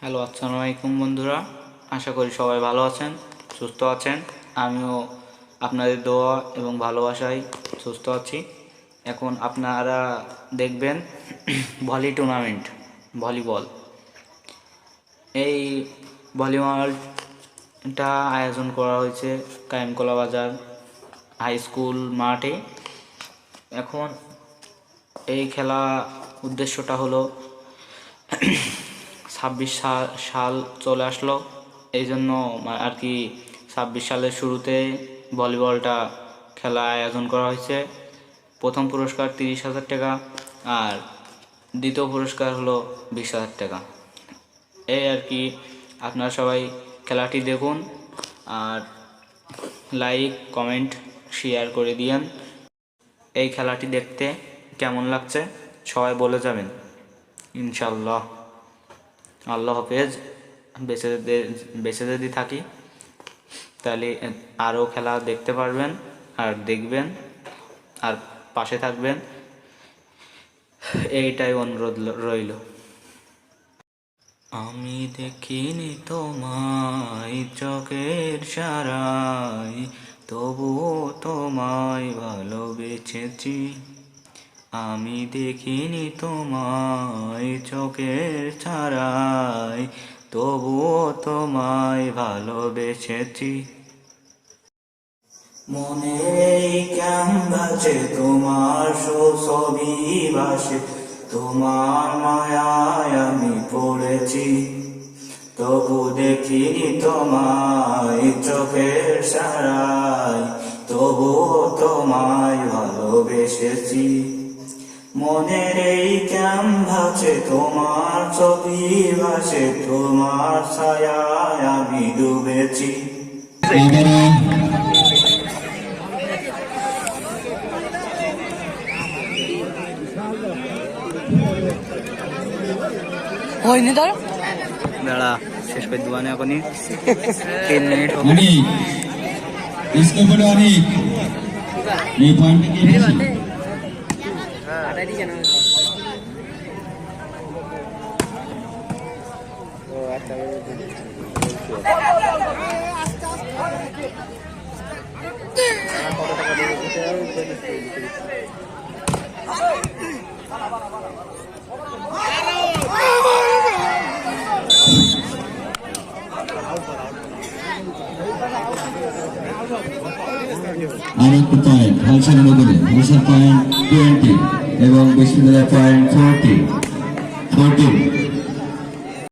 Hello, আসসালামু আলাইকুম বন্ধুরা। আশা করি সবাই ভালো আছেন, সুস্থ আছেন। আমিও আপনাদের দোয়া এবং ভালোবাসায় সুস্থ আছি। এখন আপনারা দেখবেন ভলি টুর্নামেন্ট, ভলিবল। এই ভলিবলটা আয়োজন করা হয়েছে কায়েমকলা বাজার হাই স্কুল মাঠে। এখন এই খেলা উদ্দেশ্যটা হলো 26 সাল চলে আসলো, এই জন্য আর কি 26 সালের শুরুতে ভলিবলটা খেলা আয়োজন করা হয়েছে। প্রথম পুরস্কার 30,000 টাকা আর দ্বিতীয় পুরস্কার হলো 20,000 টাকা। এই আর কি, আপনারা সবাই খেলাটি দেখুন আর লাইক কমেন্ট শেয়ার করে দিয়েন। এই খেলাটি দেখতে কেমন লাগছে সবাই বলে যাবেন ইনশাল্লাহ। আল্লাহ হাফেজ। বেঁচে যদি থাকি তাহলে আরও খেলা দেখতে পারবেন আর দেখবেন আর পাশে থাকবেন, এইটাই অনুরোধ রইল। আমি দেখিনি তোমায় চোখের সারাই, তবুও তোমায় ভালোবেসেছি। আমি দেখিনি তোমায় চোখের ছাড়াই, তবুও তোমায় ভালোবেসেছি। মনের ক্যানভাসে তোমার ছবি ভাসে, তোমার মায়ায় আমি পড়েছি। তবু দেখিনি তোমায় চোখের সারাই, তবুও তোমায় ভালোবেসেছি। মনের এই ক্যানভাসে তোমার ছবি ভাসে, তোমার ছায়ায় আমি ডুবেছি। দাঁড়া, শেষ করে দেওয়া এখনই 3 মিনিট হবে। আরেকটি পয়েন্ট হালসার নগরে, হালসার পয়েন্ট 20 এবং বিশ্ববিদ্যালয় পয়েন্ট 40।